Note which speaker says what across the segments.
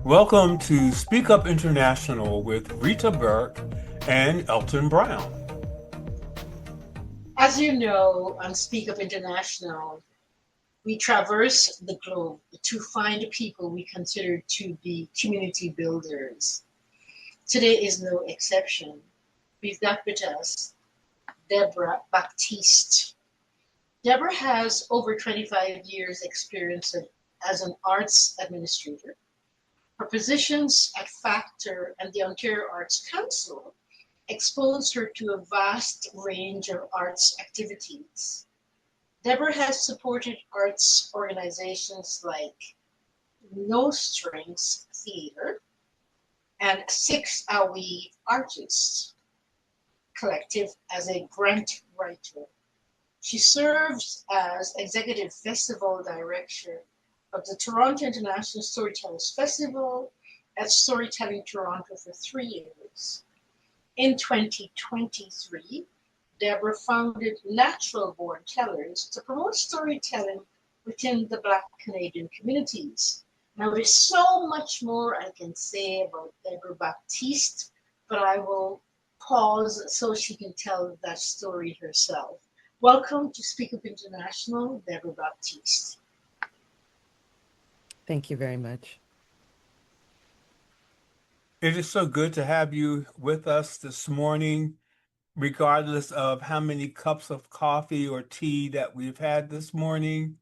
Speaker 1: Welcome to Speak Up International with Rita Burke and Elton Brown.
Speaker 2: As you know, on SpeakUP International, we traverse the globe to find people we consider to be community builders. Today is no exception. We've got with us Debra Baptiste. Debra has over 25 years' experience as an arts administrator. Her positions at Factor and the Ontario Arts Council exposed her to a vast range of arts activities. Deborah has supported arts organizations like No Strings Theatre and Six Awi Artists Collective as a grant writer. She serves as executive festival director of the Toronto International Storytellers Festival at Storytelling Toronto for 3 years. In 2023, Deborah founded Natural Born Tellers to promote storytelling within the Black Canadian communities. Now, there's so much more I can say about Debra Baptiste, but I will pause so she can tell that story herself. Welcome to Speak Up International, Debra Baptiste.
Speaker 3: Thank you very much.
Speaker 1: It is so good to have you with us this morning, regardless of how many cups of coffee or tea that we've had this morning.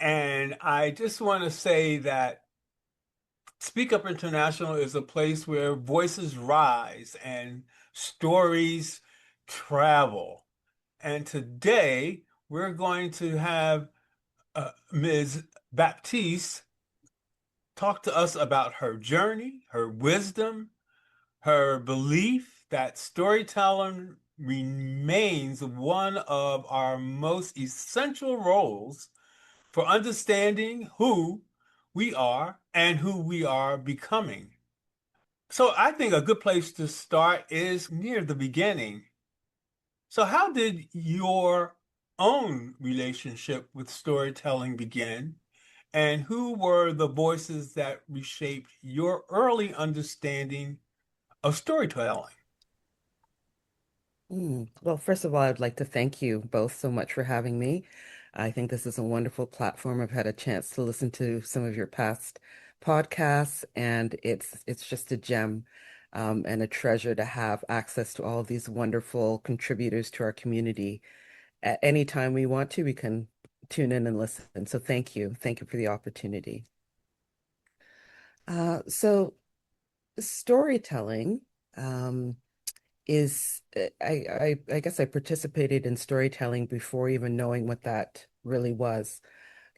Speaker 1: And I just want to say that Speak Up International is a place where voices rise and stories travel. And today we're going to have Ms. Baptiste talk to us about her journey, her wisdom, her belief that storytelling remains one of our most essential roles for understanding who we are and who we are becoming. So I think a good place to start is near the beginning. So how did your own relationship with storytelling begin? And who were the voices that reshaped your early understanding of storytelling?
Speaker 3: Well, first of all, I'd like to thank you both so much for having me. I think this is a wonderful platform. I've had a chance to listen to some of your past podcasts, and it's just a gem, and a treasure to have access to all of these wonderful contributors to our community. At any time we want to, we can tune in and listen. So thank you. Thank you for the opportunity. So storytelling. Is I guess I participated in storytelling before even knowing what that really was.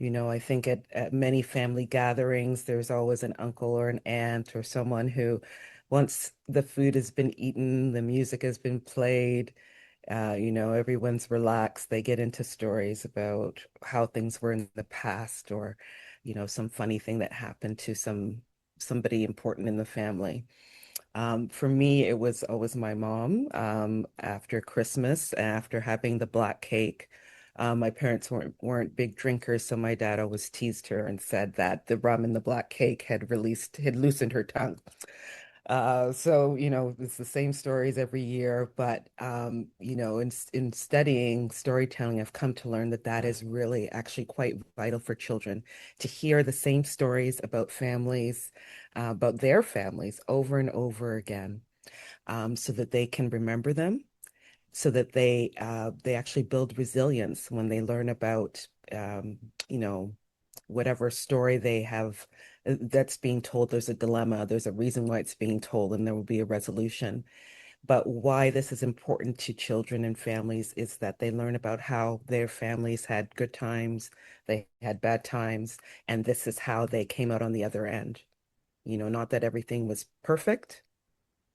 Speaker 3: I think at many family gatherings, there's always an uncle or an aunt or someone who, once the food has been eaten, the music has been played, everyone's relaxed, they get into stories about how things were in the past, or, some funny thing that happened to somebody important in the family. For me, it was always my mom. After Christmas, after having the black cake, my parents weren't big drinkers, so my dad always teased her and said that the rum in the black cake had loosened her tongue. So, it's the same stories every year, but in studying storytelling, I've come to learn that that is really actually quite vital for children to hear the same stories about families, about their families over and over again, so that they can remember them, so that they actually build resilience when they learn about you know whatever story they have that's being told. There's a dilemma, there's a reason why it's being told, and there will be a resolution. But why this is important to children and families is that they learn about how their families had good times, they had bad times, and this is how they came out on the other end. Not that everything was perfect,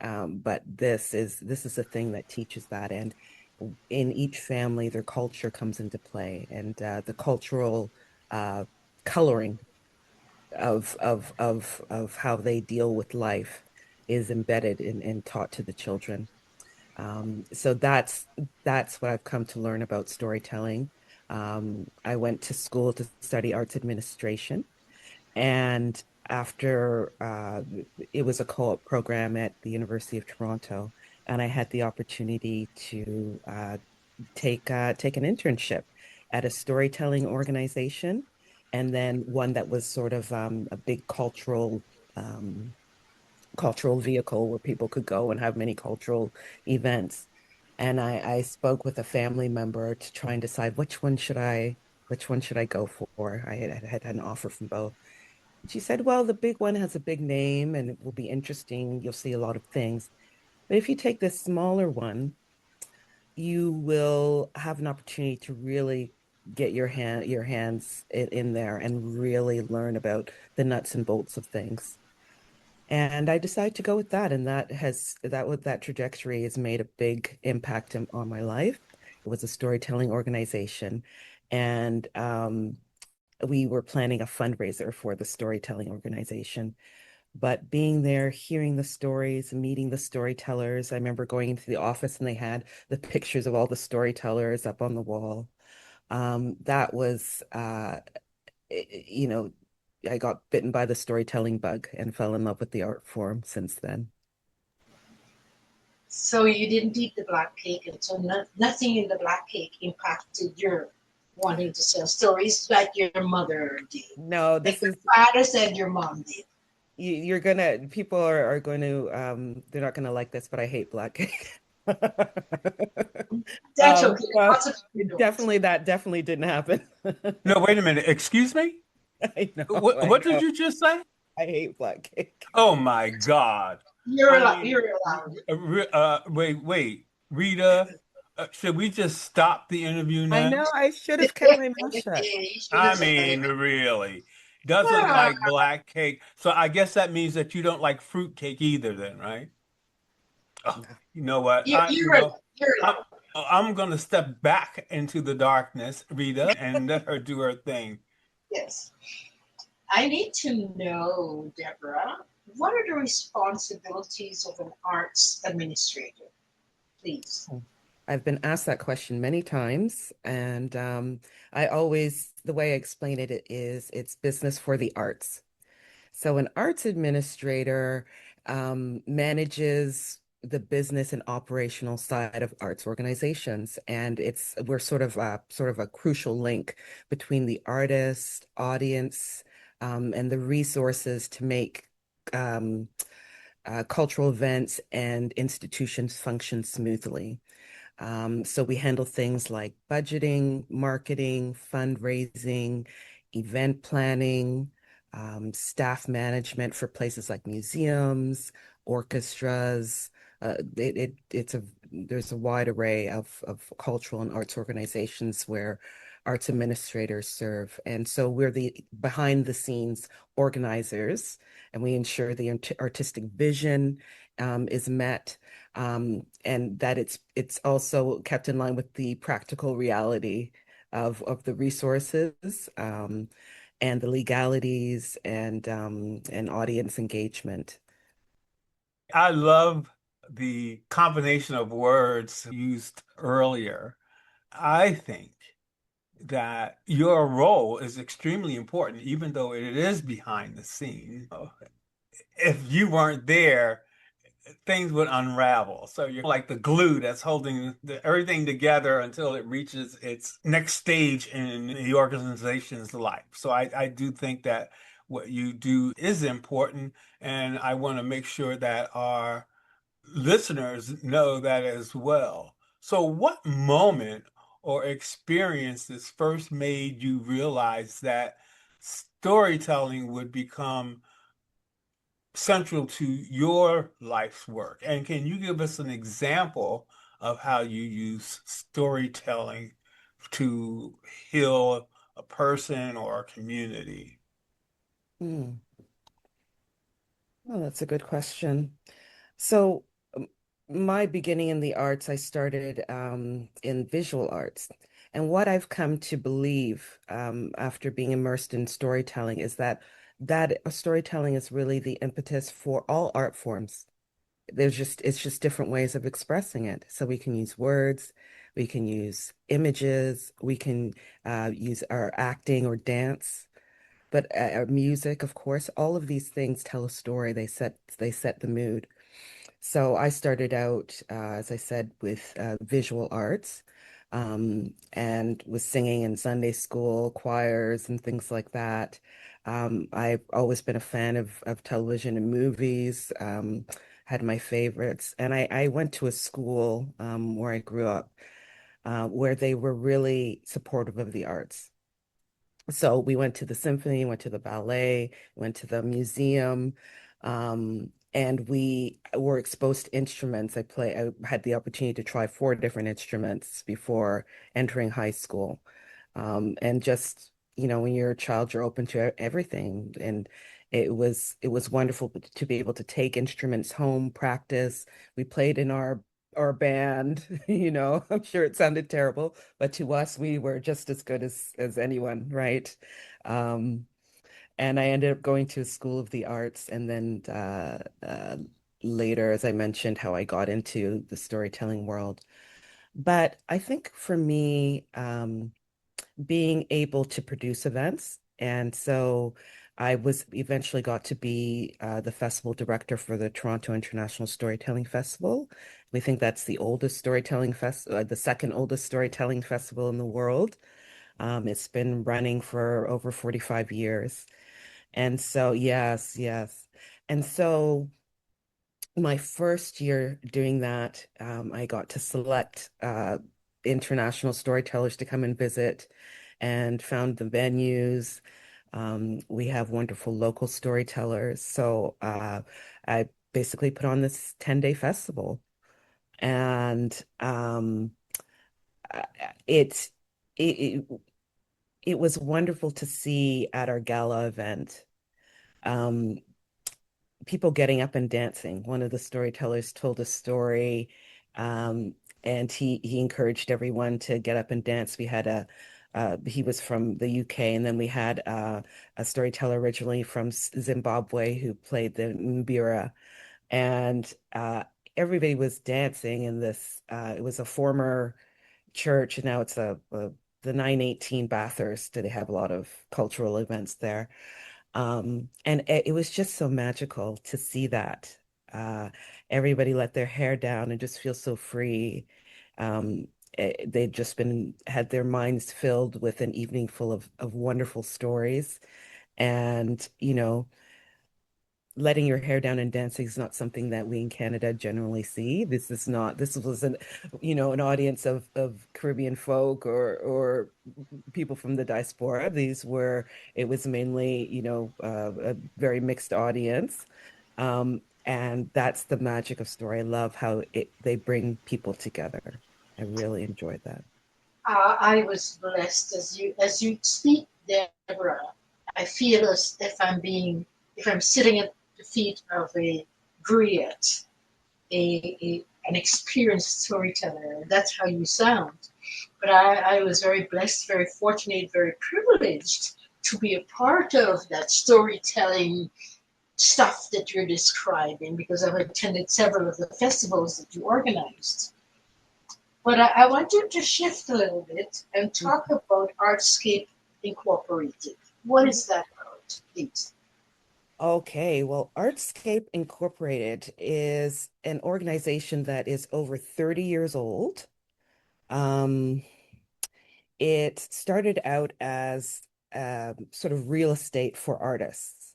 Speaker 3: but this is a thing that teaches that. And in each family, their culture comes into play, and the cultural uh, coloring of how they deal with life is embedded and taught to the children. So that's what I've come to learn about storytelling. I went to school to study arts administration, and after it was a co-op program at the University of Toronto, and I had the opportunity to take an internship at a storytelling organization, and then one that was sort of a big um, cultural vehicle where people could go and have many cultural events. And I spoke with a family member to try and decide which one should I go for. I had an offer from both. She said, well, the big one has a big name and it will be interesting. You'll see a lot of things. But if you take this smaller one, you will have an opportunity to really get your hands in there and really learn about the nuts and bolts of things. And I decided to go with that, and that trajectory has made a big impact on my life. It was a storytelling organization, and we were planning a fundraiser for the storytelling organization. But being there, hearing the stories, meeting the storytellers, I remember going into the office and they had the pictures of all the storytellers up on the wall. That was, you know, I got bitten by the storytelling bug and fell in love with the art form since then.
Speaker 2: So you didn't eat the black cake, and so nothing in the black cake impacted your wanting to tell stories like your mother did.
Speaker 3: No,
Speaker 2: Like
Speaker 3: this
Speaker 2: your
Speaker 3: is
Speaker 2: father said your mom did.
Speaker 3: you're gonna people are going to they're not gonna like this, but I hate black cake.
Speaker 2: That's okay.
Speaker 3: So
Speaker 2: Lots of people don't.
Speaker 3: that definitely didn't happen.
Speaker 1: No, wait a minute. Excuse me?
Speaker 3: I know,
Speaker 1: What,
Speaker 3: I
Speaker 1: what did
Speaker 3: know.
Speaker 1: you just say?
Speaker 3: I hate black cake.
Speaker 1: Oh my God.
Speaker 2: You're
Speaker 1: I
Speaker 2: allowed.
Speaker 1: mean,
Speaker 2: You're allowed.
Speaker 1: wait. Rita, should we just stop the interview
Speaker 3: I
Speaker 1: now?
Speaker 3: know I should have kept my mouth shut.
Speaker 2: You should have
Speaker 1: I
Speaker 2: said
Speaker 1: mean,
Speaker 2: it.
Speaker 1: really. Doesn't
Speaker 2: Ah,
Speaker 1: like black cake. So I guess that means that you don't like fruit cake either then, right? Oh,
Speaker 3: No.
Speaker 1: you know what?
Speaker 2: you, you're allowed. You're
Speaker 1: I'm,
Speaker 2: allowed.
Speaker 1: I'm gonna step back into the darkness, Rita, and let her do her thing.
Speaker 2: Yes. I need to know, Deborah, what are the responsibilities of an arts administrator, please?
Speaker 3: I've been asked that question many times, and the way I explain it is it's business for the arts. So an arts administrator manages the business and operational side of arts organizations, and we're sort of a crucial link between the artist, audience, and the resources to make um, cultural events and institutions function smoothly. So we handle things like budgeting, marketing, fundraising, event planning, staff management for places like museums, orchestras. There's a wide array of cultural and arts organizations where arts administrators serve. And so we're the behind the scenes organizers, and we ensure the artistic vision is met, and that it's also kept in line with the practical reality of the resources, and the legalities and audience engagement.
Speaker 1: I love the combination of words used earlier. I think that your role is extremely important, even though it is behind the scene. If you weren't there, things would unravel. So you're like the glue that's holding everything together until it reaches its next stage in the organization's life. So I do think that what you do is important, and I want to make sure that our listeners know that as well. So, what moment or experiences first made you realize that storytelling would become central to your life's work? And can you give us an example of how you use storytelling to heal a person or a community?
Speaker 3: Hmm. Oh, that's a good question. So, my beginning in the arts, I started in visual arts. And what I've come to believe after being immersed in storytelling is that storytelling is really the impetus for all art forms. It's just different ways of expressing it. So we can use words, we can use images, we can use our acting or dance. but music, of course, all of these things tell a story. They set the mood. So I started out, as I said, with visual arts, and was singing in Sunday school choirs and things like that. I've always been a fan of television and movies, had my favorites. And I went to a school where I grew up where they were really supportive of the arts. So we went to the symphony, went to the ballet, went to the museum, and we were exposed to instruments. I had the opportunity to try four different instruments before entering high school. And just, when you're a child, you're open to everything. And it was wonderful to be able to take instruments home, practice. We played in our band, I'm sure it sounded terrible, but to us, we were just as good as anyone, right? Um, and I ended up going to a School of the Arts, and then later, as I mentioned, how I got into the storytelling world. But I think for me, being able to produce events. And so I was eventually got to be the festival director for the Toronto International Storytelling Festival. We think that's the oldest storytelling festival, the second oldest storytelling festival in the world. It's been running for over 45 years. And so, yes, yes. And so my first year doing that, I got to select international storytellers to come and visit and found the venues. We have wonderful local storytellers. So I basically put on this 10-day festival. And it, it, it was wonderful to see at our gala event. Um, People getting up and dancing. One of the storytellers told a story, and he encouraged everyone to get up and dance. We had he was from the UK, and then we had a storyteller originally from Zimbabwe who played the mbira, and everybody was dancing in this. It was a former church, and now it's the 918 Bathurst. They have a lot of cultural events there. And it was just so magical to see that. Everybody let their hair down and just feel so free. Um, they'd just had their minds filled with an evening full of wonderful stories. And, letting your hair down and dancing is not something that we in Canada generally see. This was an audience of Caribbean folk or people from the diaspora. It was mainly, a very mixed audience. And that's the magic of story. I love how they bring people together. I really enjoyed that.
Speaker 2: I was blessed as you speak, Deborah. I feel as if I'm sitting at the feet of a griot, an experienced storyteller. That's how you sound. But I was very blessed, very fortunate, very privileged to be a part of that storytelling stuff that you're describing because I've attended several of the festivals that you organized. But I want you to shift a little bit and talk about Artscape Incorporated. What is that about, please?
Speaker 3: Okay, well, Artscape Incorporated is an organization that is over 30 years old. Um, It started out as sort of real estate for artists.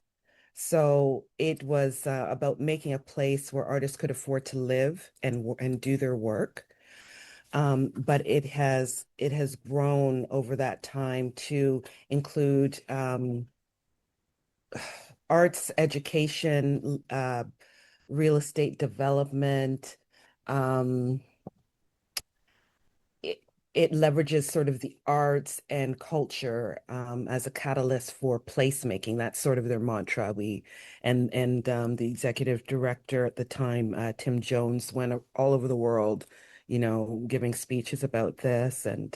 Speaker 3: So it was about making a place where artists could afford to live and do their work. But it has grown over that time to include arts education, real estate development. Um, it, it leverages sort of the arts and culture as a catalyst for placemaking. That's sort of their mantra. And the executive director at the time, Tim Jones, went all over the world, giving speeches about this and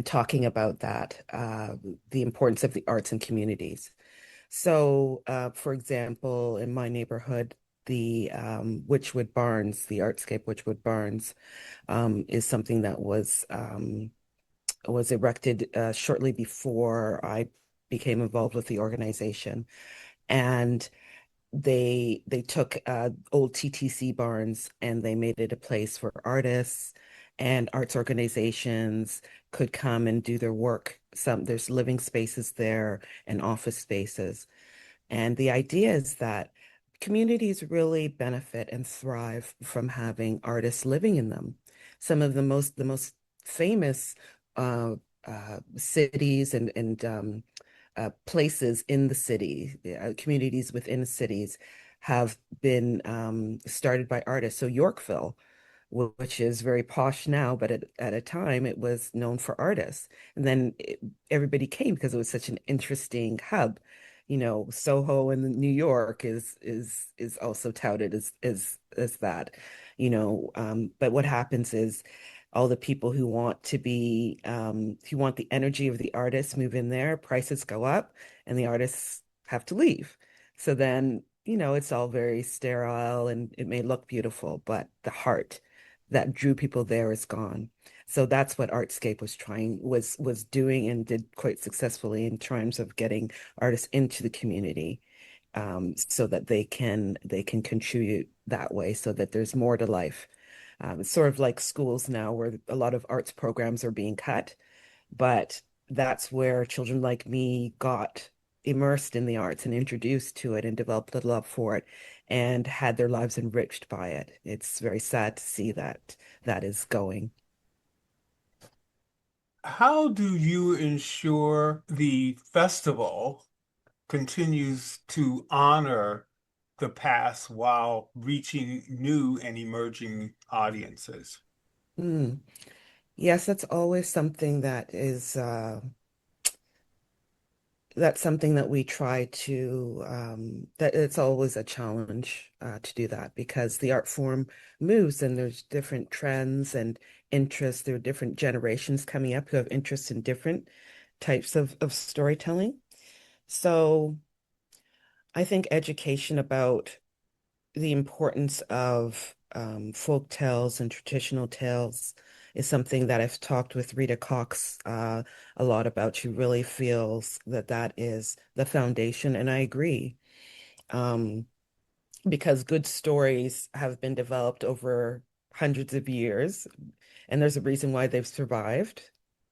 Speaker 3: talking about that, the importance of the arts and communities. So, for example, in my neighborhood, the Witchwood Barns, the Artscape Witchwood Barns, is something that was erected shortly before I became involved with the organization. And they took old TTC barns and they made it a place for artists and arts organizations could come and do their work. There's living spaces there and office spaces. And the idea is that communities really benefit and thrive from having artists living in them. Some of the most famous cities and places in the city, communities within cities, have been started by artists. So Yorkville, which is very posh now, but at a time it was known for artists. And then everybody came because it was such an interesting hub. You know, Soho in New York is also touted as that, but what happens is all the people who want to be who want the energy of the artists move in there, prices go up, and the artists have to leave. So then, it's all very sterile and it may look beautiful, but the heart that drew people there is gone. So that's what Artscape was doing and did quite successfully in terms of getting artists into the community, so that they can contribute that way, so that there's more to life. It's sort of like schools now where a lot of arts programs are being cut, but that's where children like me got immersed in the arts and introduced to it and developed a love for it and had their lives enriched by it. It's very sad to see that that is going.
Speaker 1: How do you ensure the festival continues to honor the past while reaching new and emerging audiences?
Speaker 3: Mm. Yes, that's something that we try to that it's always a challenge to do that because the art form moves and there's different trends and interests. There are different generations coming up who have interests in different types of storytelling. So I think education about the importance of folk tales and traditional tales is something that I've talked with Rita Cox a lot about. She really feels that that is the foundation, and I agree. Um, because good stories have been developed over hundreds of years, and there's a reason why they've survived.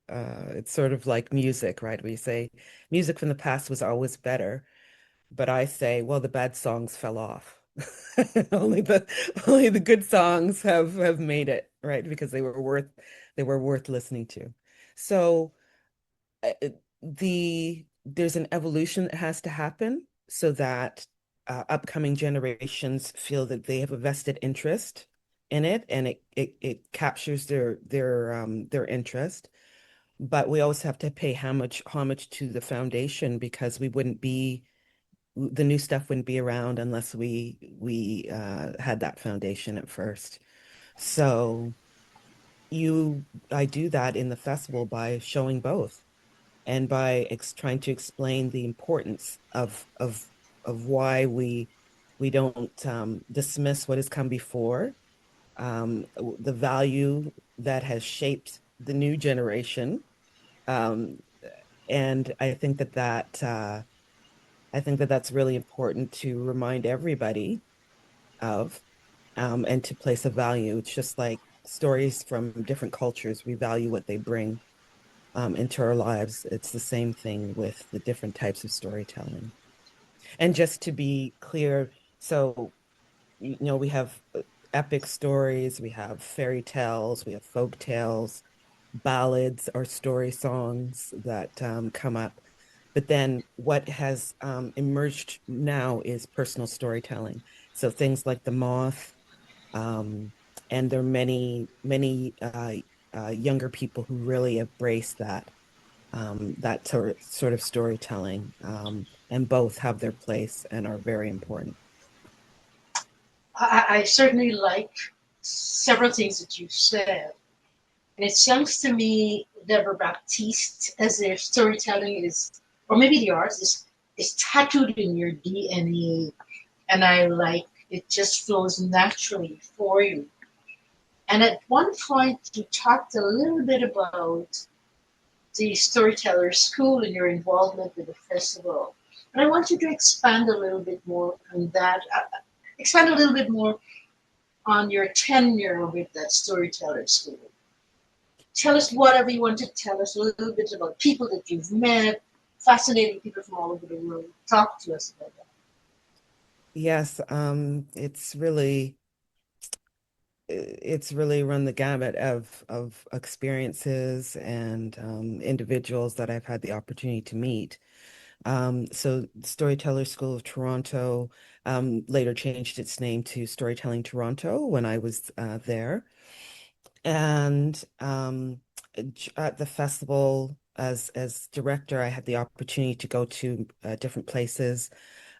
Speaker 3: It's sort of like music, right? We say music from the past was always better, but I say, well, the bad songs fell off. Only the only the good songs have made it, right? Because they were worth listening to. So uh, there's an evolution that has to happen so that upcoming generations feel that they have a vested interest in it and it captures their interest. But we always have to pay homage to the foundation because we wouldn't be the new stuff wouldn't be around unless we had that foundation at first. So I do that in the festival by showing both and by trying to explain the importance of why we don't dismiss what has come before, the value that has shaped the new generation, um, and I think that that's really important to remind everybody of, and to place a value. It's just like stories from different cultures. We value what they bring into our lives. It's the same thing with the different types of storytelling. And just to be clear, so, we have epic stories, we have fairy tales, we have folk tales, ballads or story songs that come up. But then what has emerged now is personal storytelling. So things like The Moth, um, and there are many younger people who really embrace that sort of storytelling, and both have their place and are very important.
Speaker 2: I certainly like several things that you said. And it sounds to me, Debra Baptiste, as if storytelling is, or maybe the arts is tattooed in your DNA. And I like it just flows naturally for you. And at one point, you talked a little bit about the Storyteller School and your involvement with the festival. And I want you to expand a little bit more on that. Expand a little bit more on your tenure with that Storyteller School. Tell us whatever you want to tell us, a little bit about people that you've met, fascinating people from all over the world. Talk to us about that.
Speaker 3: Yes, it's really run the gamut of experiences and individuals that I've had the opportunity to meet. So Storyteller School of Toronto later changed its name to Storytelling Toronto when I was there. And at the festival, as director, I had the opportunity to go to different places.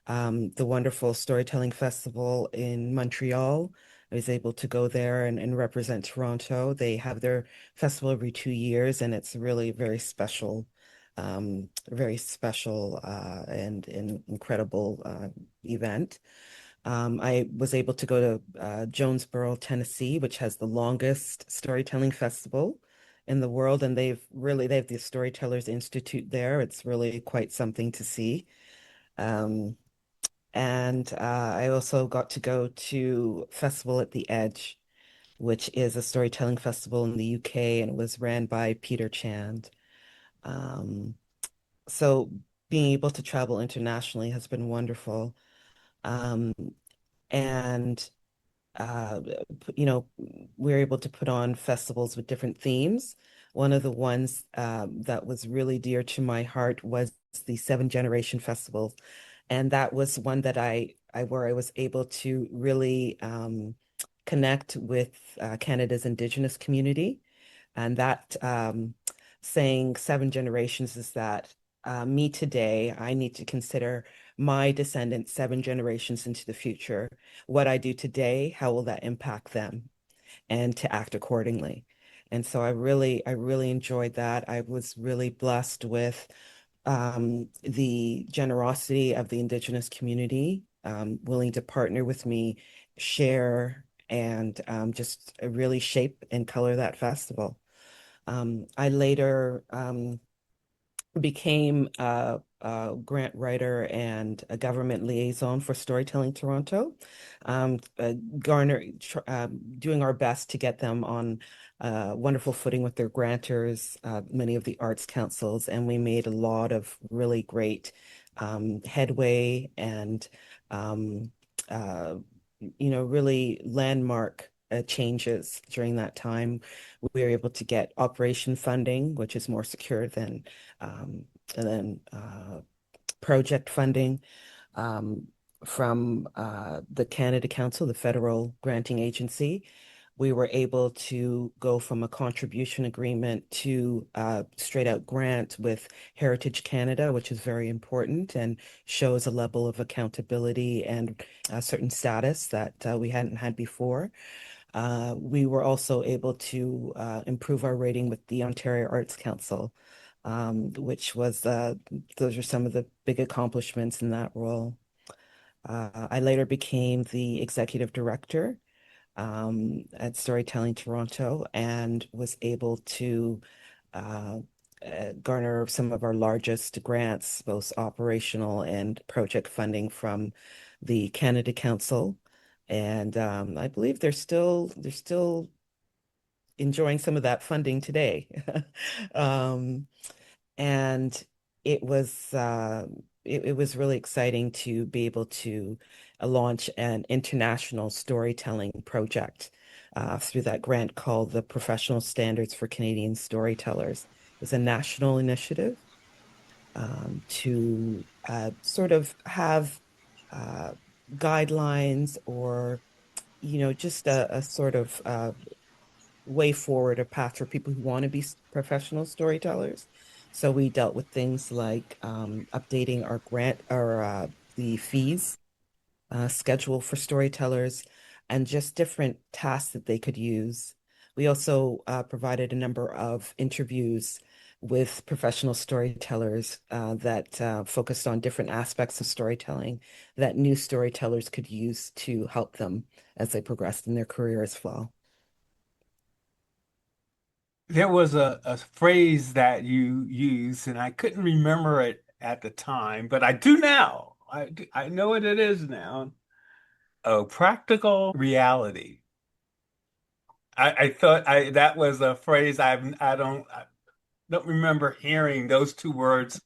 Speaker 3: The wonderful Storytelling Festival in Montreal. I was able to go there and represent Toronto. They have their festival every 2 years, and it's really very special and incredible event. I was able to go to Jonesboro, Tennessee, which has the longest storytelling festival in the world, and they have the Storytellers Institute there. It's really quite something to see. Um, and I also got to go to Festival at the Edge, which is a storytelling festival in the UK, and it was ran by Peter Chand. Um, so being able to travel internationally has been wonderful. Um, and uh, we're able to put on festivals with different themes. One of the ones that was really dear to my heart was the Seven Generation Festival, and that was one that I where I was able to really connect with Canada's Indigenous community, and that saying seven generations is that me today, I need to consider my descendants 7 generations into the future. What I do today, how will that impact them? And to act accordingly. And so I really enjoyed that. I was really blessed with the generosity of the Indigenous community, willing to partner with me, share, and just really shape and color that festival. I later became a grant writer and a government liaison for Storytelling Toronto, doing our best to get them on wonderful footing with their grantors, many of the arts councils, and we made a lot of really great headway and um, uh, really landmark changes during that time. We were able to get operation funding, which is more secure um, than project funding um, from the Canada Council, the federal granting agency. We were able to go from a contribution agreement to straight out grant with Heritage Canada, which is very important and shows a level of accountability and a certain status that we hadn't had before. We were also able to improve our rating with the Ontario Arts Council, which was, those are some of the big accomplishments in that role. I later became the executive director at Storytelling Toronto and was able to uh, garner some of our largest grants, both operational and project funding from the Canada Council. And I believe they're still enjoying some of that funding today. Um, and it was it was really exciting to be able to launch an international storytelling project through that grant called the Professional Standards for Canadian Storytellers. It's a national initiative to sort of have uh, guidelines or just a sort of way forward, a path for people who want to be professional storytellers. So we dealt with things like updating our grant or the fees schedule for storytellers and just different tasks that they could use. We also provided a number of interviews with professional storytellers that focused on different aspects of storytelling that new storytellers could use to help them as they progressed in their career as well.
Speaker 1: There was a phrase that you used, and I couldn't remember it at the time, but I do now. I know what it is now. Oh, practical reality. I thought that was a phrase I don't remember hearing those two words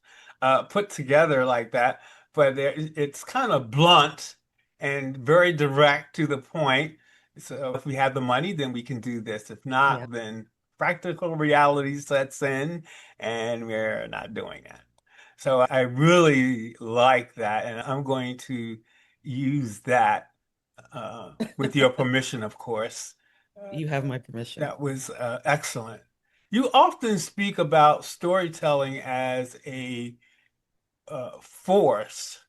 Speaker 1: put together like that, but it's kind of blunt and very direct to the point. So if we have the money, then we can do this. If
Speaker 3: Yeah.
Speaker 1: not, then practical reality sets in and we're not doing that. So I really like that, and I'm going to use that with your permission, of course.
Speaker 3: You have my permission.
Speaker 1: That was excellent. You often speak about storytelling as a force.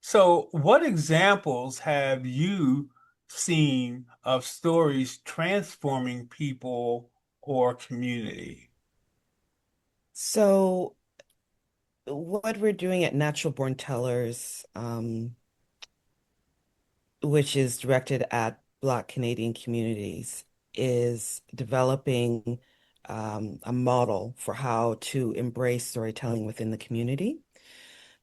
Speaker 1: So, what examples have you seen of stories transforming people or community?
Speaker 3: So what we're doing at Natural Born Tellers, which is directed at Black Canadian communities, is developing a model for how to embrace storytelling within the community.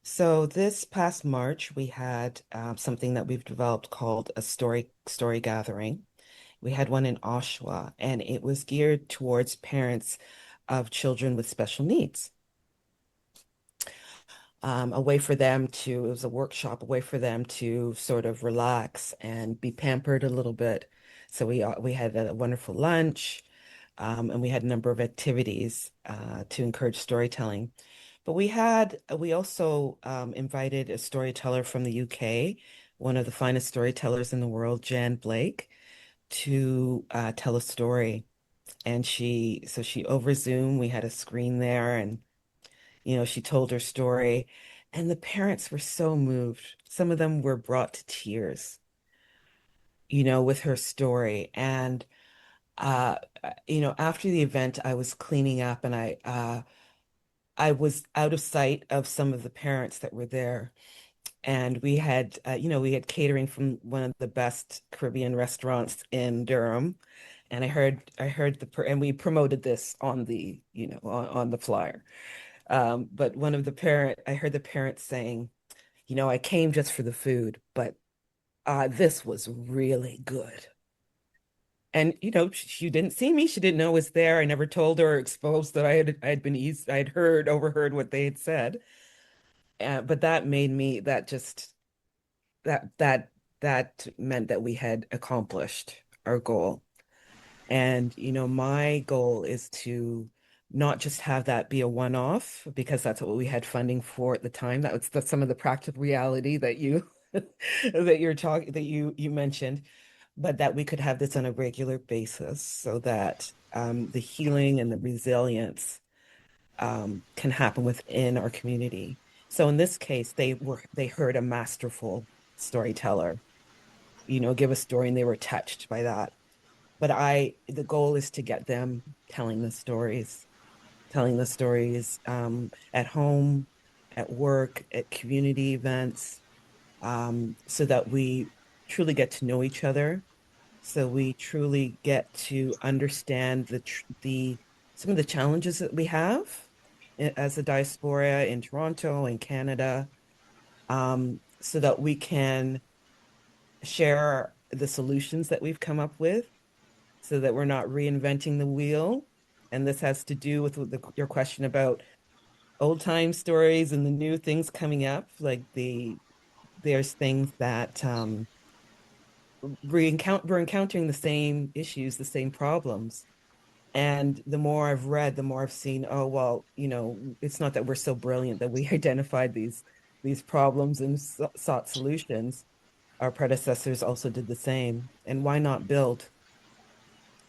Speaker 3: So this past March, we had something that we've developed called a story gathering. We had one in Oshawa, and it was geared towards parents of children with special needs. A way for them to, it was a workshop, a way for them to sort of relax and be pampered a little bit. So we had a wonderful lunch, and we had a number of activities to encourage storytelling. But we also invited a storyteller from the UK, one of the finest storytellers in the world, Jan Blake, to tell a story. And so she over Zoom, we had a screen there, and she told her story, and the parents were so moved. Some of them were brought to tears, with her story. And after the event, I was cleaning up, and I was out of sight of some of the parents that were there. And we had catering from one of the best Caribbean restaurants in Durham. And and we promoted this on on the flyer. But I heard the parent saying, I came just for the food, but this was really good. And she didn't see me. She didn't know I was there. I never told her or exposed that I had overheard what they had said. But that made me that just that that that meant that we had accomplished our goal. And, my goal is to not just have that be a one-off, because that's what we had funding for at the time. That's some of the practical reality that you that you mentioned, but that we could have this on a regular basis so that the healing and the resilience can happen within our community. So in this case, they heard a masterful storyteller, give a story, and they were touched by that. But the goal is to get them telling the stories at home, at work, at community events, so that we truly get to know each other, so we truly get to understand some of the challenges that we have as a diaspora in Toronto and Canada, so that we can share the solutions that we've come up with, so that we're not reinventing the wheel. And this has to do with your question about old time stories and the new things coming up. There's things that we're encountering the same issues, the same problems. And the more I've read, the more I've seen, oh, well, it's not that we're so brilliant that we identified these problems and sought solutions. Our predecessors also did the same. And why not build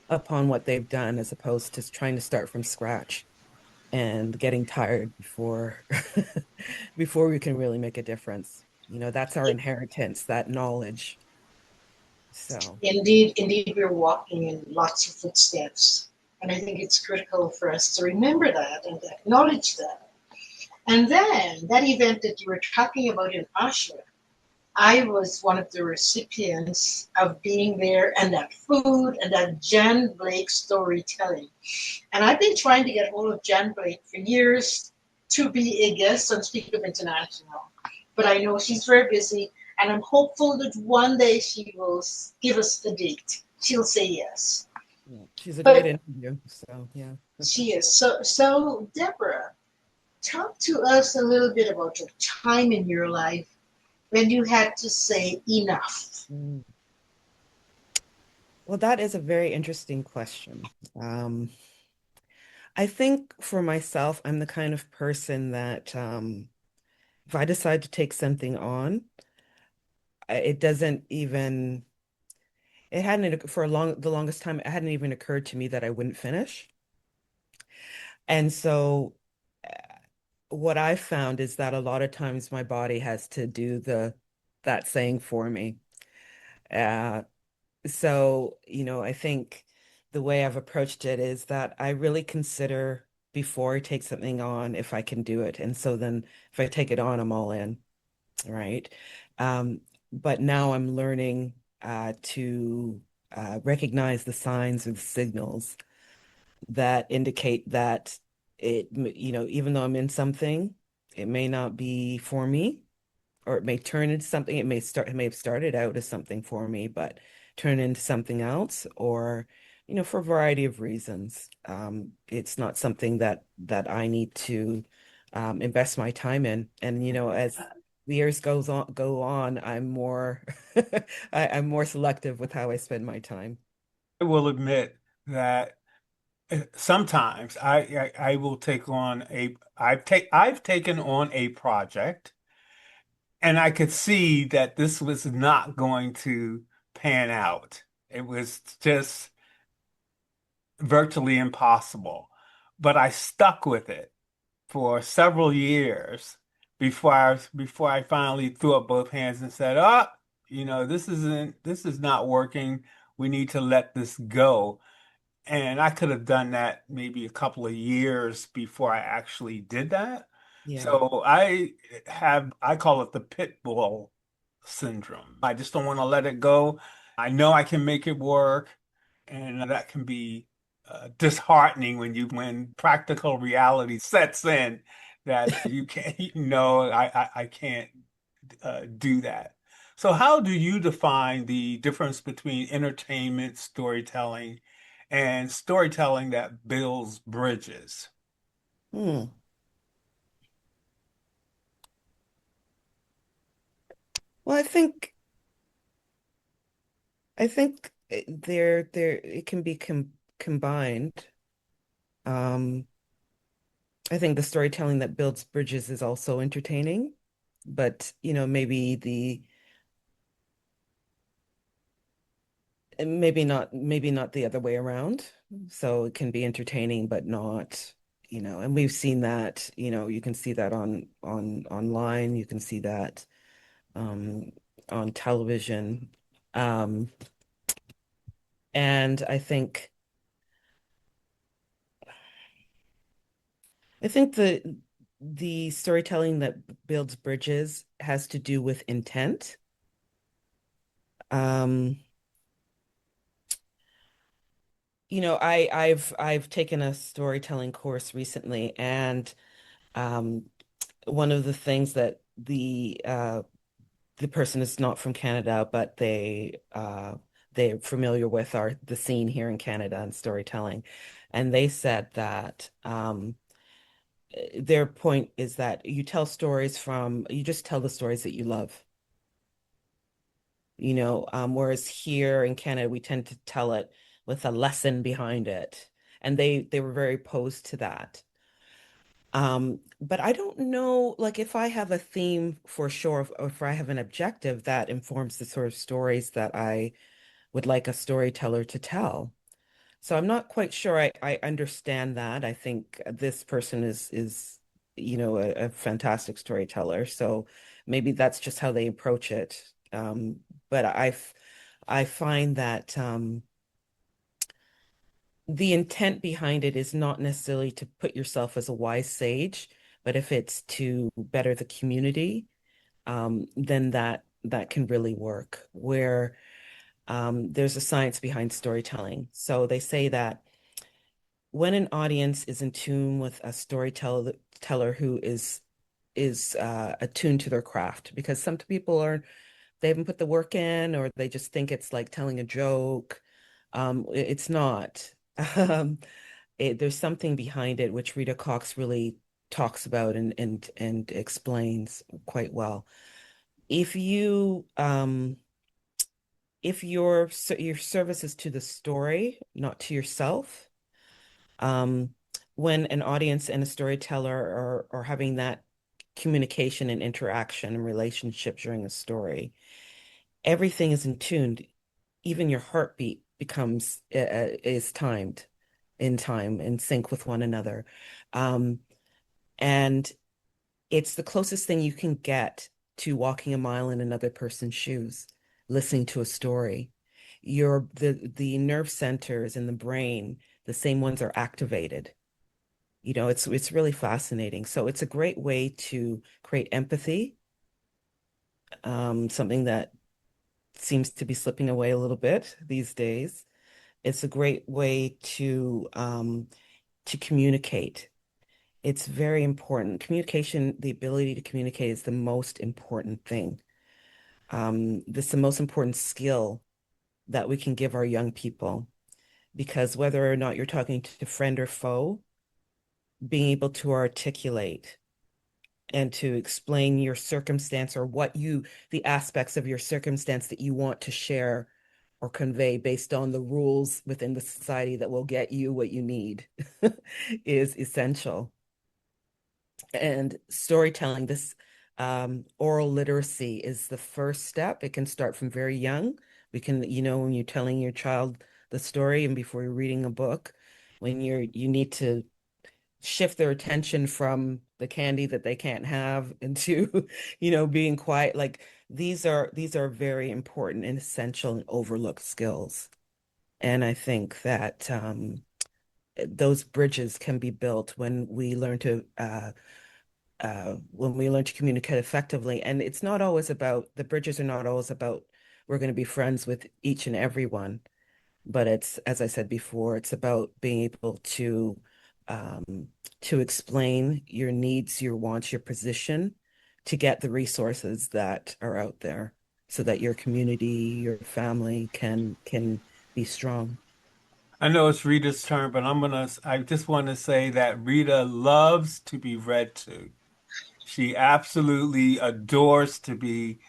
Speaker 3: upon what they've done as opposed to trying to start from scratch and getting tired before before we can really make a difference. That's our inheritance, that knowledge. So,
Speaker 2: Indeed, we're walking in lots of footsteps. And I think it's critical for us to remember that and acknowledge that. And then that event that you were talking about in Oshawa, I was one of the recipients of being there and that food and that Jen Blake storytelling. And I've been trying to get hold of Jen Blake for years to be a guest on Speak Up International. But I know she's very busy, and I'm hopeful that one day she will give us the date. She'll say yes.
Speaker 3: Yeah. She's a great
Speaker 2: But
Speaker 3: interview. So yeah.
Speaker 2: she is. So Deborah, talk to us a little bit about your time in your life when you had to say enough.
Speaker 3: Mm. Well, that is a very interesting question. I think for myself, I'm the kind of person that if I decide to take something on, it doesn't even, it hadn't, for the longest time, it hadn't even occurred to me that I wouldn't finish. And so what I found is that a lot of times my body has to do that saying for me. Uh, I think the way I've approached it is that I really consider before I take something on if I can do it. And so then if I take it on, I'm all in, right? Um, but now I'm learning to recognize the signs or the signals that indicate that even though I'm in something, it may not be for me, or it may turn into something. It may have started out as something for me, but turn into something else, or, for a variety of reasons. It's not something that I need to invest my time in. And, as the years go on, I'm more I'm more selective with how I spend my time.
Speaker 1: I will admit that sometimes I will take on I've taken on a project and I could see that this was not going to pan out. It was just virtually impossible. But I stuck with it for several years before I finally threw up both hands and said, "Oh, this is not working. We need to let this go." And I could have done that maybe a couple of years before I actually did that.
Speaker 3: Yeah.
Speaker 1: So I call it the pit bull syndrome. I just don't want to let it go. I know I can make it work, and that can be disheartening when practical reality sets in that you can't, I can't do that. So how do you define the difference between entertainment storytelling and storytelling that builds bridges?
Speaker 3: Hmm. Well, I think there it can be combined. Um, I think the storytelling that builds bridges is also entertaining, but maybe not the other way around. So it can be entertaining, but not, and we've seen that, you can see that on online, you can see that um on television. Um, and I think the storytelling that builds bridges has to do with intent. Um, I've taken a storytelling course recently, and um, one of the things that the person is not from Canada, but they're familiar with are the scene here in Canada and storytelling, and they said that their point is that you just tell the stories that you love. Whereas here in Canada, we tend to tell it with a lesson behind it. And they were very opposed to that. But I don't know, like if I have a theme for sure, or if I have an objective that informs the sort of stories that I would like a storyteller to tell. So I'm not quite sure I understand that. I think this person is a fantastic storyteller. So maybe that's just how they approach it. But I find that the intent behind it is not necessarily to put yourself as a wise sage, but if it's to better the community, then that can really work, where there's a science behind storytelling. So they say that when an audience is in tune with a storyteller teller who is attuned to their craft, because some people are they haven't put the work in, or they just think it's like telling a joke. It's not. Um, there's something behind it, which Rita Cox really talks about and explains quite well. If you if your service is to the story, not to yourself, um, when an audience and a storyteller are having that communication and interaction and relationship during a story, everything is in tune. Even your heartbeat becomes is timed in time in sync with one another. Um, and it's the closest thing you can get to walking a mile in another person's shoes, listening to a story. The nerve centers in the brain, the same ones are activated. It's really fascinating. So it's a great way to create empathy, something that seems to be slipping away a little bit these days. It's a great way to communicate. It's very important. Communication, the ability to communicate is the most important thing. This is the most important skill that we can give our young people, because whether or not you're talking to friend or foe, being able to articulate and to explain your circumstance, or the aspects of your circumstance that you want to share or convey based on the rules within the society that will get you what you need is essential. And storytelling, this oral literacy is the first step. It can start from very young. When you're telling your child the story and before you're reading a book, when you need to shift their attention from the candy that they can't have into, being quiet. Like these are very important and essential and overlooked skills. And I think that those bridges can be built when we learn to communicate effectively. And it's not always about the bridges are not always about we're going to be friends with each and everyone, but it's, as I said before, it's about being able um, to explain your needs, your wants, your position, to get the resources that are out there, so that your community, your family can be strong.
Speaker 1: I know it's Rita's turn, but I just want to say that Rita loves to be read to. She absolutely adores to be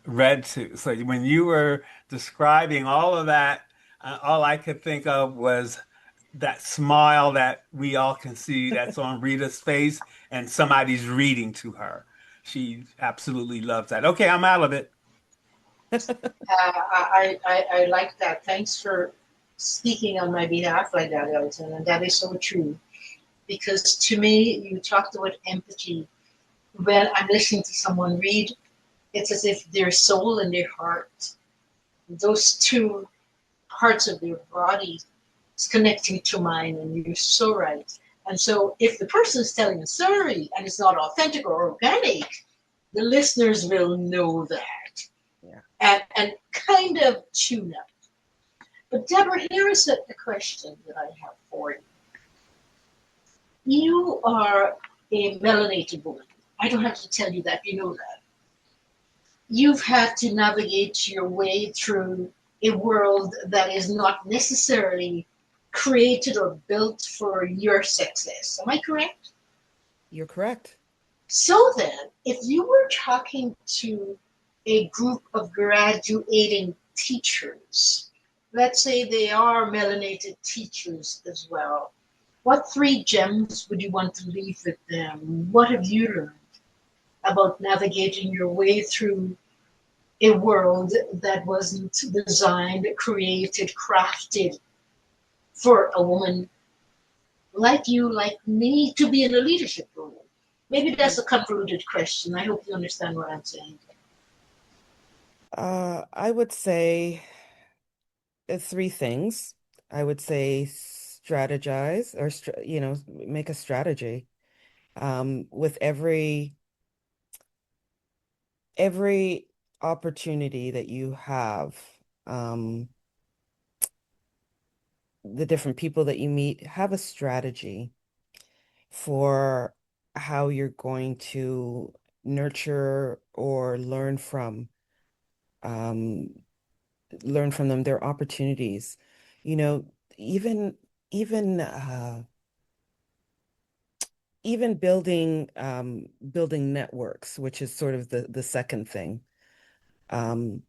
Speaker 1: read to. So when you were describing all of that, all I could think of was that smile that we all can see that's on Rita's face, and somebody's reading to her. She absolutely loves that. Okay, I'm out of it.
Speaker 2: I like that. Thanks for speaking on my behalf like that, Elton. And that is so true. Because to me, you talked about empathy. When I'm listening to someone read, it's as if their soul and their heart, those two parts of their body, is connecting to mine. And you're so right. And so if the person is telling a story and it's not authentic or organic, the listeners will know that
Speaker 3: Yeah.
Speaker 2: and kind of tune up. But Deborah, here is a question that I have for you. You are a melanated woman. I don't have to tell you that, you know that. You've had to navigate your way through a world that is not necessarily created or built for your success. Am I correct?
Speaker 3: You're correct.
Speaker 2: So then, if you were talking to a group of graduating teachers, let's say they are melanated teachers as well, what three gems would you want to leave with them? What have you learned about navigating your way through a world that wasn't designed, created, crafted for a woman like you, like me, to be in a leadership role? Maybe that's a convoluted question. I hope you understand what I'm saying.
Speaker 3: I would say three things. I would say strategize, or make a strategy. With every opportunity that you have, um, the different people that you meet, have a strategy for how you're going to nurture or um, learn from them, their opportunities. You know, even even even building networks, which is sort of the second thing, um,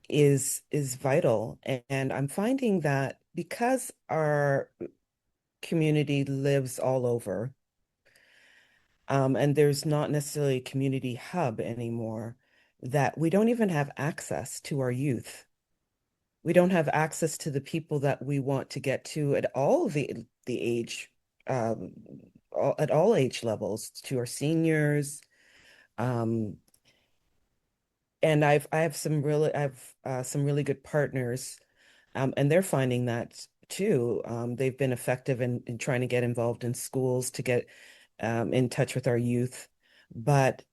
Speaker 3: is vital. And I'm finding that because our community lives all over, and there's not necessarily a community hub anymore, that we don't even have access to our youth. We don't have access to the people that we want to get to at all the age, um, at all age levels, to our seniors. Um, and I have some really good partners, and they're finding that too. They've been effective in trying to get involved in schools to get in touch with our youth, but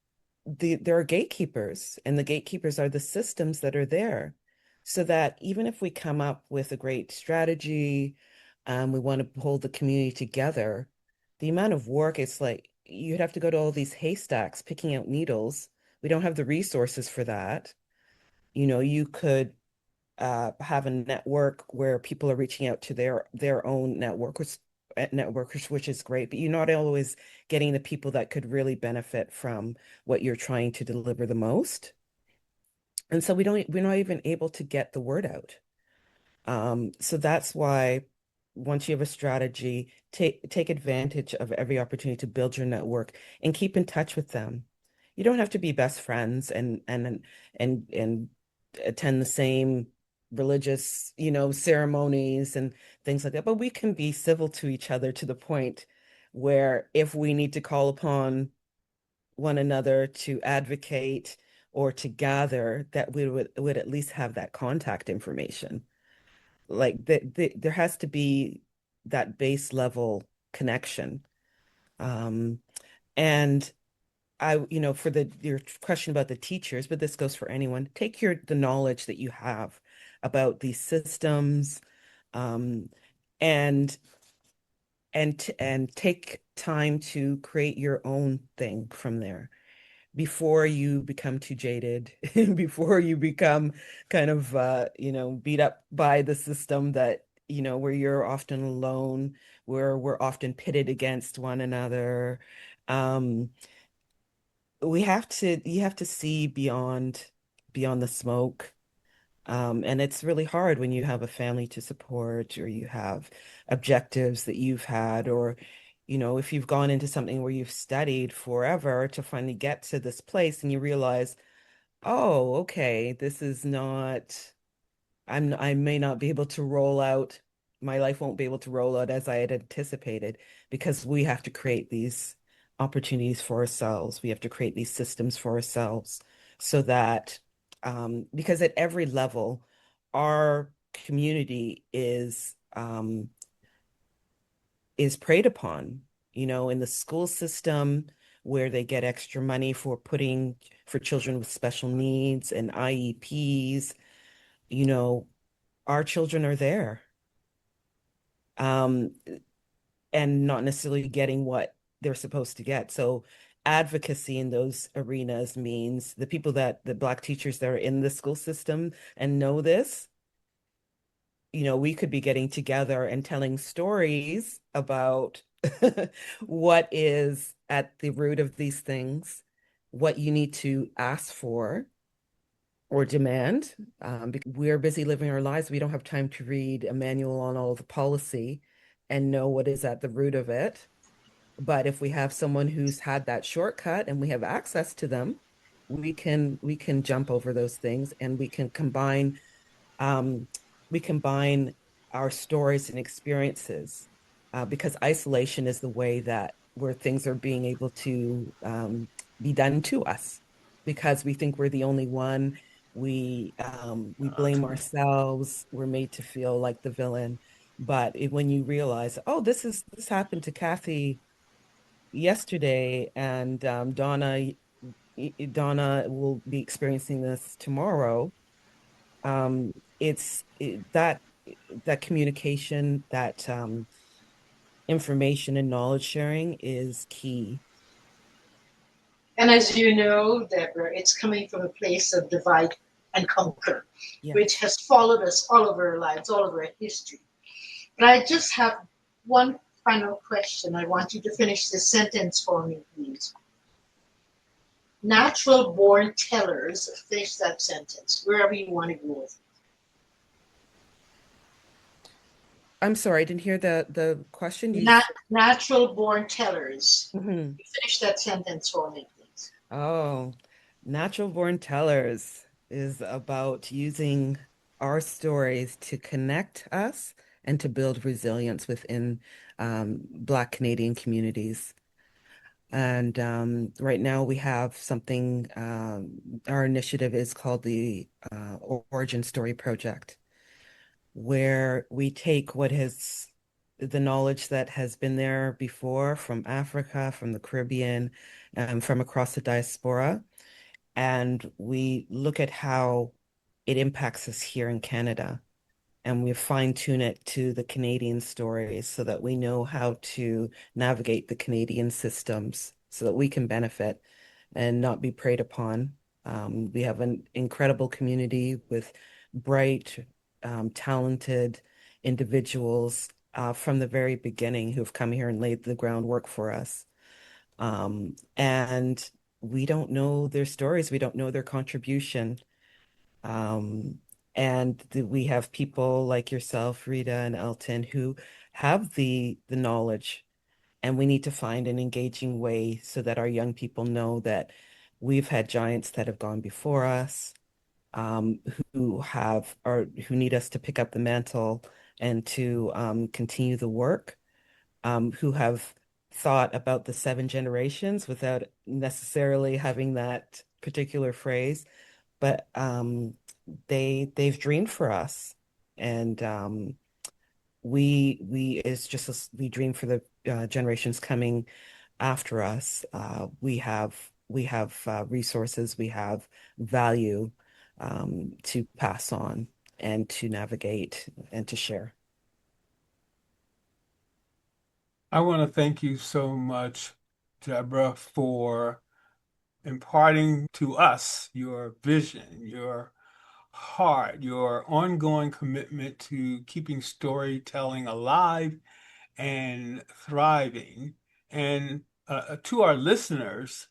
Speaker 3: there are gatekeepers, and the gatekeepers are the systems that are there. So that even if we come up with a great strategy, we want to hold the community together, the amount of work, it's like you'd have to go to all these haystacks picking out needles. We don't have the resources for that. You know, you could have a network where people are reaching out to their own networkers, which is great, but you're not always getting the people that could really benefit from what you're trying to deliver the most. And so we're not even able to get the word out. So that's why once you have a strategy, take advantage of every opportunity to build your network and keep in touch with them. You don't have to be best friends and attend the same religious, ceremonies and things like that, but we can be civil to each other to the point where if we need to call upon one another to advocate or to gather, that we would at least have that contact information. Like there has to be that base level connection. Um, and for your question about the teachers, but this goes for anyone, take the knowledge that you have about these systems, um, and and take time to create your own thing from there before you become too jaded, before you become kind of beat up by the system that, where you're often alone, where we're often pitted against one another. Um, you have to see beyond the smoke. And it's really hard when you have a family to support, or you have objectives that you've had, or, if you've gone into something where you've studied forever to finally get to this place and you realize, oh, okay, this is not, I may not be able to roll out, my life won't be able to roll out as I had anticipated, because we have to create these opportunities for ourselves. We have to create these systems for ourselves so that, because at every level, our community is preyed upon, in the school system where they get extra money for children with special needs and IEPs, you know, our children are there, um, and not necessarily getting what they're supposed to get. So advocacy in those arenas means the Black teachers that are in the school system and know this, we could be getting together and telling stories about what is at the root of these things, what you need to ask for or demand, because we're busy living our lives. We don't have time to read a manual on all the policy and know what is at the root of it. But if we have someone who's had that shortcut and we have access to them, we can jump over those things, and um, we combine our stories and experiences, because isolation is the way that where things are being able to be done to us, because we think we're the only one. We blame ourselves. We're made to feel like the villain. But when you realize, oh, this happened to Kathy yesterday, and Donna, Donna will be experiencing this tomorrow. That communication, that information and knowledge sharing is key.
Speaker 2: And as you know, Deborah, it's coming from a place of divide and conquer, which
Speaker 3: Yes.
Speaker 2: has followed us all over our lives, all over our history. But I just have one final question. I want you to finish this sentence for me, please. Natural born tellers, finish that sentence, wherever you want to go with it.
Speaker 3: I'm sorry, I didn't hear the question.
Speaker 2: Natural born tellers.
Speaker 3: Mhm.
Speaker 2: Finish that sentence for me, please.
Speaker 3: Oh, natural born tellers is about using our stories to connect us and to build resilience within Black Canadian communities. And right now we have something, our initiative is called the Origin Story Project, where we take the knowledge that has been there before from Africa, from the Caribbean, from across the diaspora, and we look at how it impacts us here in Canada. And we fine tune it to the Canadian stories so that we know how to navigate the Canadian systems so that we can benefit and not be preyed upon. We have an incredible community with bright, talented individuals from the very beginning who've come here and laid the groundwork for us. And we don't know their stories, we don't know their contribution. Um, we have people like yourself, Rita and Elton, who have the knowledge, and we need to find an engaging way so that our young people know that we've had giants that have gone before us, um, who need us to pick up the mantle and to continue the work, who have thought about the seven generations without necessarily having that particular phrase, but they've dreamed for us, and we dream for the generations coming after us. We have resources, we have value to pass on and to navigate and to share.
Speaker 1: I want to thank you so much, Deborah, for imparting to us your vision, your heart, your ongoing commitment to keeping storytelling alive and thriving. And to our listeners,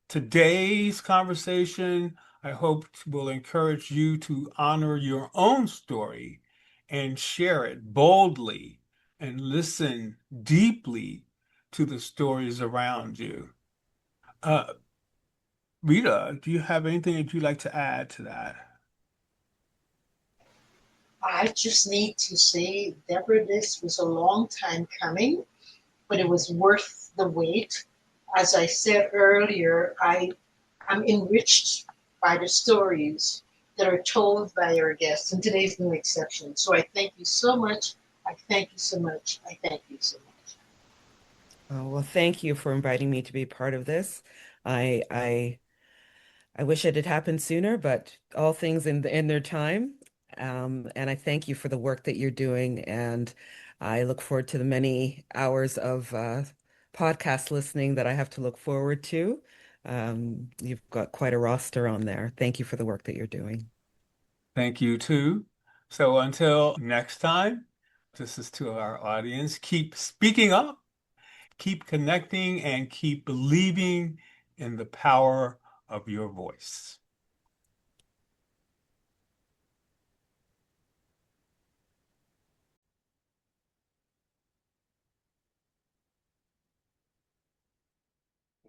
Speaker 1: today's conversation, I hope, will encourage you to honor your own story and share it boldly and listen deeply to the stories around you. Uh, Rita, do you have anything that you'd like to add to that?
Speaker 2: I just need to say, Deborah, this was a long time coming, but it was worth the wait. As I said earlier, I am enriched by the stories that are told by our guests, and today's no exception. So I thank you so much. I thank you so much. I thank you so much.
Speaker 3: Well, thank you for inviting me to be part of this. I I I wish it had happened sooner, but all things in their time. And I thank you for the work that you're doing, and I look forward to the many hours of podcast listening that I have to look forward to. You've got quite a roster on there. Thank you for the work that you're doing.
Speaker 1: Thank you too. So until next time, this is to our audience. Keep speaking up, keep connecting, and keep believing in the power of your voice.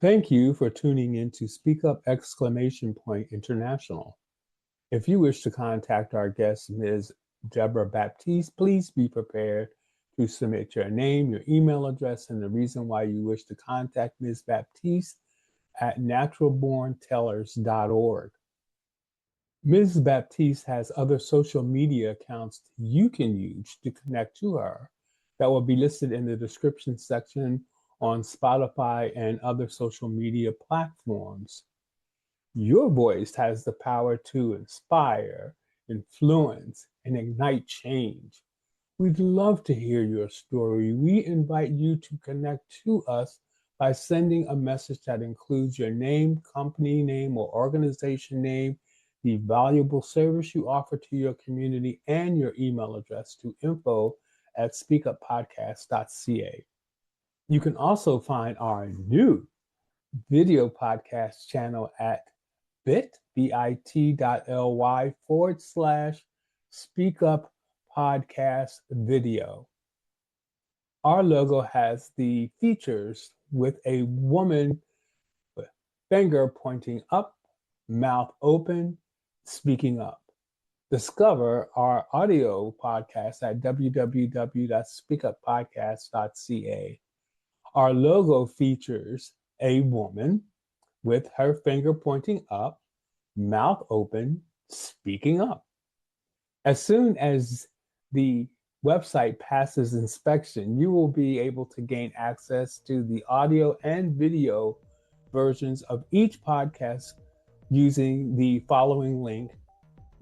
Speaker 1: Thank you for tuning in to Speak Up Exclamation Point International. If you wish to contact our guest, Ms. Debra Baptiste, please be prepared to submit your name, your email address, and the reason why you wish to contact Ms. Baptiste at naturalborntellers.org. Ms. Baptiste has other social media accounts you can use to connect to her that will be listed in the description section on Spotify and other social media platforms. Your voice has the power to inspire, influence, and ignite change. We'd love to hear your story. We invite you to connect to us by sending a message that includes your name, company name, or organization name, the valuable service you offer to your community, and your email address to info@speakuppodcast.ca. You can also find our new video podcast channel at bit.ly/speakup podcast video. Our logo has the features with a woman with finger pointing up, mouth open, speaking up. Discover our audio podcast at www.speakuppodcast.ca. Our logo features a woman with her finger pointing up, mouth open, speaking up. As soon as the website passes inspection, you will be able to gain access to the audio and video versions of each podcast using the following link,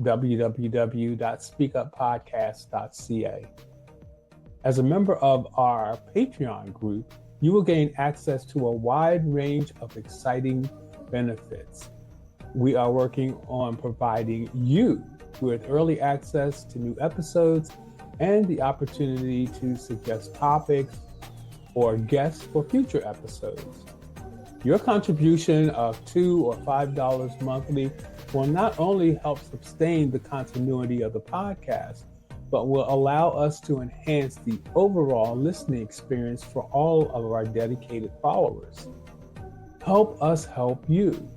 Speaker 1: www.speakuppodcast.ca. As a member of our Patreon group, you will gain access to a wide range of exciting benefits. We are working on providing you with early access to new episodes and the opportunity to suggest topics or guests for future episodes. Your contribution of $2 or $5 monthly will not only help sustain the continuity of the podcast, but will allow us to enhance the overall listening experience for all of our dedicated followers. Help us help you.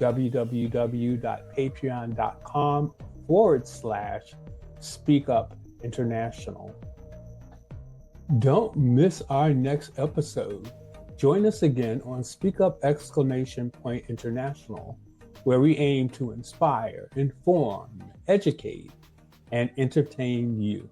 Speaker 1: www.patreon.com/SpeakUp International. Don't miss our next episode. Join us again on Speak Up International, where we aim to inspire, inform, educate, and entertain you.